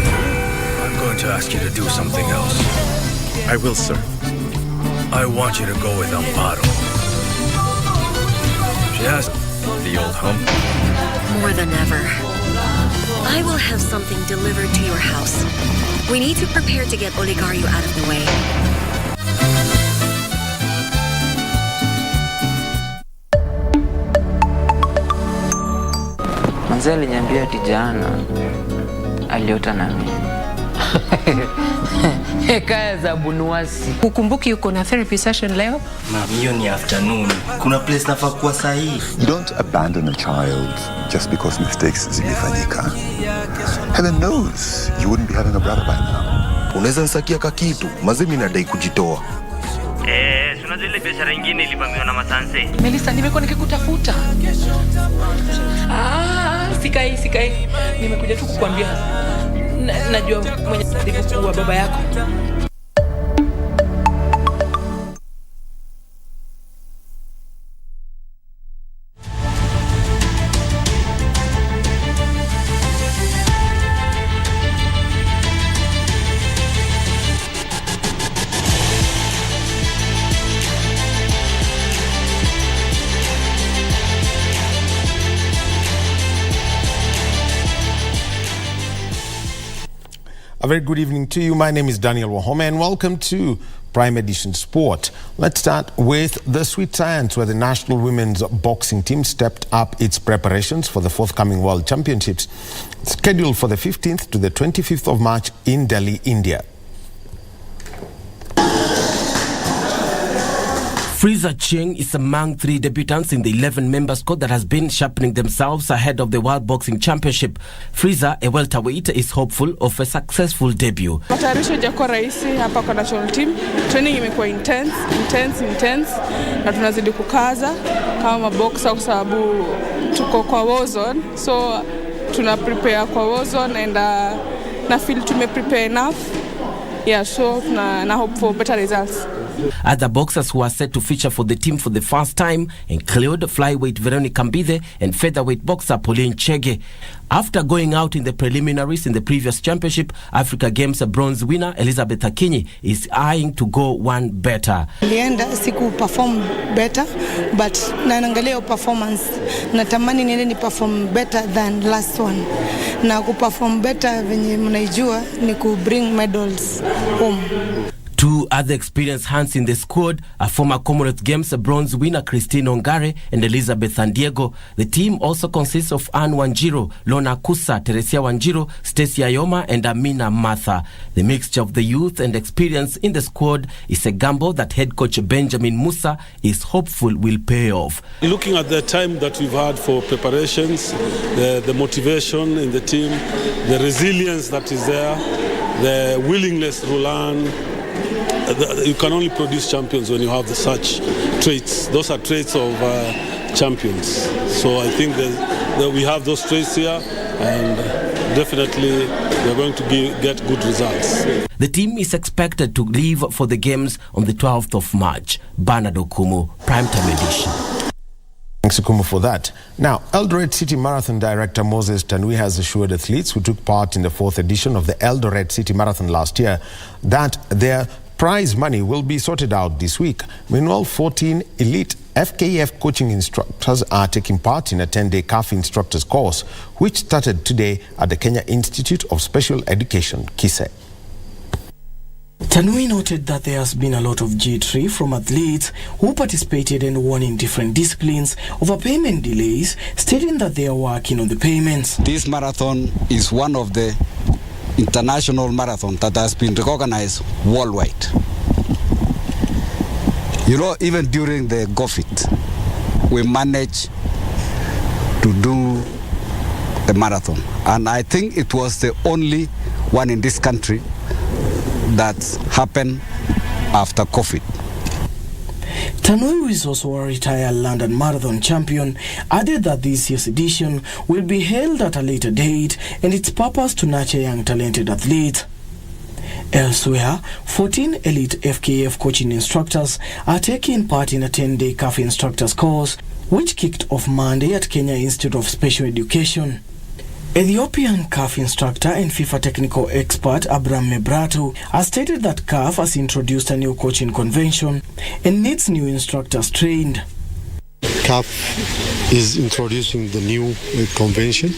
I'm going to ask you to do something else. I will, sir. I want you to go with Amparo. She has the old hump. More than ever. I will have something delivered to your house. We need to prepare to get Oligario out of the way. Manze aliniambia ati jana aliota na mimi. Hekaya za bunuasi. Ukumbuki uko na therapy session leo? Hiyo ni afternoon. Kuna place nafaa kuwa sahihi. Don't abandon a child just because mistakes zimefanyika. Heaven knows you wouldn't be having a brother by now. Unaweza nsakia kakitu, mazemi nadai kujitoa. Suna zile biashara nyingine ilivamiwa na masanse. Melissa, nimekuwa nikikutafuta. Sikai. Nimekuja tu kukuambia. Najua mwenye kuwa baba yako. A very good evening to you. My name is Daniel Wahome and welcome to Prime Edition Sport. Let's start with the Sweet Science, where the national women's boxing team stepped up its preparations for the forthcoming World Championships, scheduled for the 15th to the 25th of March in Delhi, India. Frieza Cheng is among 3 debutants in the 11-member squad that has been sharpening themselves ahead of the World Boxing Championship. Frieza, a welterweight, is hopeful of a successful debut. Matayarisho hajakuwa rahisi hapa kwa national team. Training imekuwa intense na tunazidi kukaza kama boxer kwa sababu tuko kwa war zone. So tuna prepare kwa war zone and na feel prepare enough. Yeah, so na hope for better results. Other boxers who are set to feature for the team for the first time include flyweight Veronica Mbithe and featherweight boxer Pauline Chege. After going out in the preliminaries in the previous championship, Africa Games bronze winner Elizabeth Akinyi is eyeing to go one better. Nilienda siku perform better, but naangalia performance natamani niende ni perform better than last one. Na ku perform better venye mnaijua ni ku bring medals home. 2 other experienced hands in the squad are former Commonwealth Games bronze winner Christine Ongare and Elizabeth Sandiego. The team also consists of Anne Wanjiro, Lona Kusa, Teresia Wanjiro, Stacey Ayoma and Amina Martha. The mixture of the youth and experience in the squad is a gamble that head coach Benjamin Musa is hopeful will pay off. Looking at the time that we've had for preparations, the motivation in the team, the resilience that is there, the willingness to learn, you can only produce champions when you have such traits. Those are traits of champions. So I think that we have those traits here, and definitely we're going to get good results. The team is expected to leave for the games on the 12th of March. Bernard Okumu, Primetime Edition. Thanks, Okumu, for that. Now, Eldoret City Marathon Director Moses Tanui has assured athletes who took part in the 4th edition of the Eldoret City Marathon last year that their prize money will be sorted out this week. Meanwhile, 14 elite FKF coaching instructors are taking part in a 10-day CAF instructors course, which started today at the Kenya Institute of Special Education, KISE. Tanui noted that there has been a lot of jittery from athletes who participated and won in different disciplines over payment delays, stating that they are working on the payments. This marathon is one of the international marathon that has been recognized worldwide. You know, even during the COVID, we managed to do the marathon. And I think it was the only one in this country that happened after COVID. Tanui, who is also a retired London Marathon champion, added that this year's edition will be held at a later date and its purpose to nurture young talented athletes. Elsewhere, 14 elite FKF coaching instructors are taking part in a 10-day CAF instructors course, which kicked off Monday at Kenya Institute of Special Education. Ethiopian CAF instructor and FIFA technical expert Abraham Mebratu has stated that CAF has introduced a new coaching convention and needs new instructors trained. CAF is introducing the new convention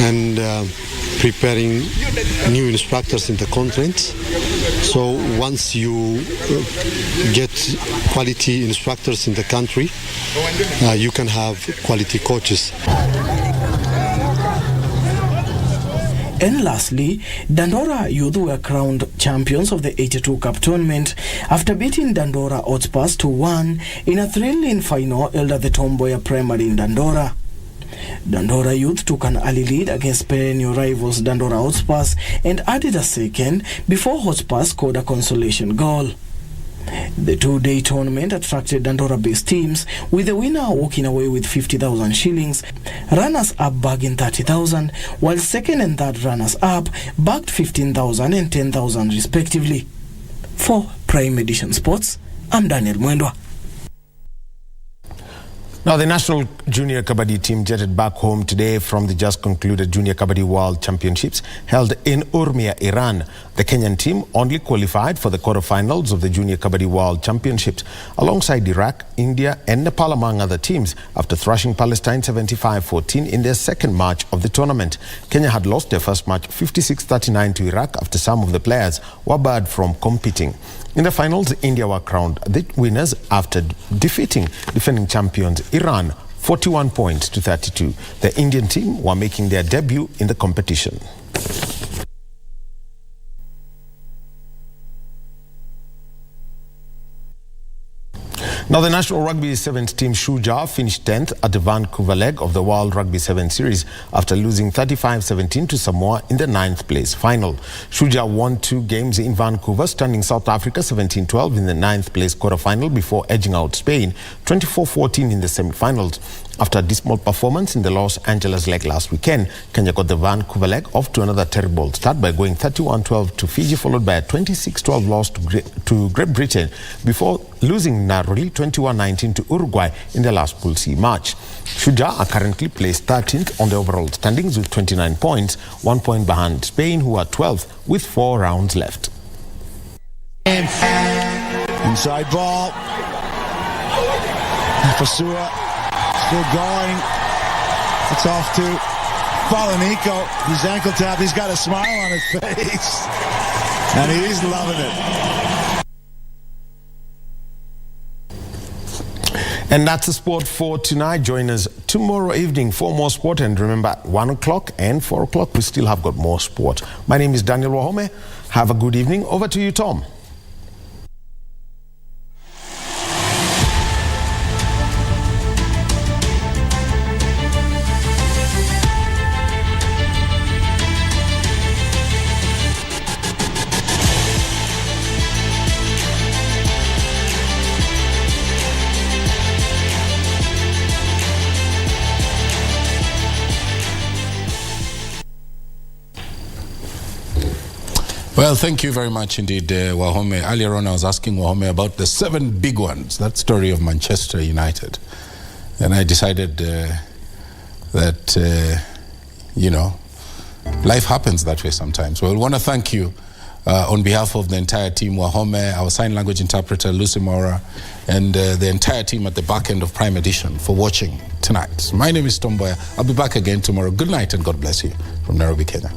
and preparing new instructors in the conference. So once you get quality instructors in the country, you can have quality coaches. And lastly, Dandora Youth were crowned champions of the 82 Cup tournament after beating Dandora Hotspurs 2-1 in a thrilling final held at the Mboya Primary in Dandora. Dandora Youth took an early lead against perennial rivals Dandora Hotspurs and added a second before Hotspurs scored a consolation goal. The 2-day tournament attracted Dandora-based teams, with the winner walking away with 50,000 shillings, runners-up bagging 30,000, while second and third runners-up bagged 15,000 and 10,000 respectively. For Prime Edition Sports, I'm Daniel Mwendwa. Now, the national junior kabaddi team jetted back home today from the just concluded Junior Kabaddi World Championships held in Urmia, Iran. The Kenyan team only qualified for the quarterfinals of the Junior Kabaddi World Championships alongside Iraq, India and Nepal among other teams after thrashing Palestine 75-14 in their second match of the tournament. Kenya had lost their first match 56-39 to Iraq after some of the players were barred from competing. In the finals, India were crowned the winners after defeating defending champions Iran 41 points to 32. The Indian team were making their debut in the competition. Now, the National Rugby Sevens team Shujaa finished 10th at the Vancouver leg of the World Rugby Sevens Series after losing 35-17 to Samoa in the 9th place final. Shujaa won 2 games in Vancouver, standing South Africa 17-12 in the 9th place quarterfinal before edging out Spain 24-14 in the semi-finals. After a dismal performance in the Los Angeles leg last weekend, Kenya got the Vancouver leg off to another terrible start by going 31-12 to Fiji, followed by a 26-12 loss to Great Britain before losing narrowly 21-19 to Uruguay in the last Pool C match. Shujaa are currently placed 13th on the overall standings with 29 points, 1 point behind Spain, who are 12th with 4 rounds left. Inside ball. Fasua. Still going. It's off to Falanico. His ankle tap. He's got a smile on his face. And he's loving it. And that's the sport for tonight. Join us tomorrow evening for more sport. And remember, at 1 o'clock and 4 o'clock, we still have got more sport. My name is Daniel Wahome. Have a good evening. Over to you, Tom. Well, thank you very much indeed, Wahome. Earlier on, I was asking Wahome about the 7 big ones, that story of Manchester United. And I decided that, you know, life happens that way sometimes. Well, we want to thank you on behalf of the entire team, Wahome, our sign language interpreter, Lucy Mora, and the entire team at the back end of Prime Edition for watching tonight. My name is Mboya. I'll be back again tomorrow. Good night and God bless you from Nairobi, Kenya.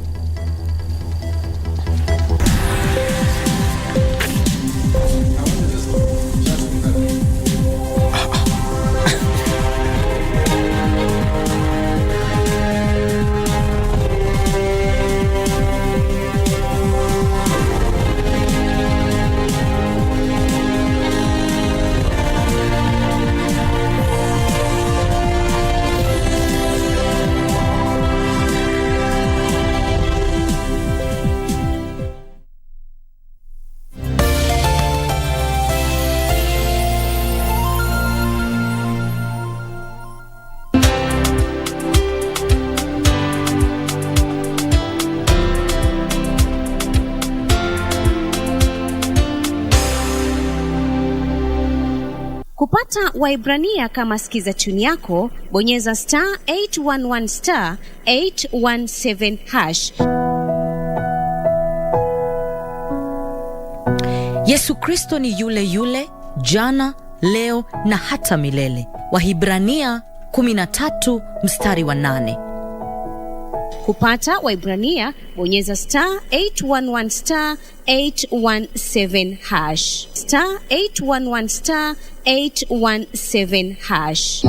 Kupata Waibrania kama skiza tune yako, bonyeza *811 *817 hash. Yesu Kristo ni yule yule, jana, leo na hata milele. Wahibrania 13 mstari wa 8. Kupata Waibrania, bonyeza *811 *817 hash. *811 *817 hash.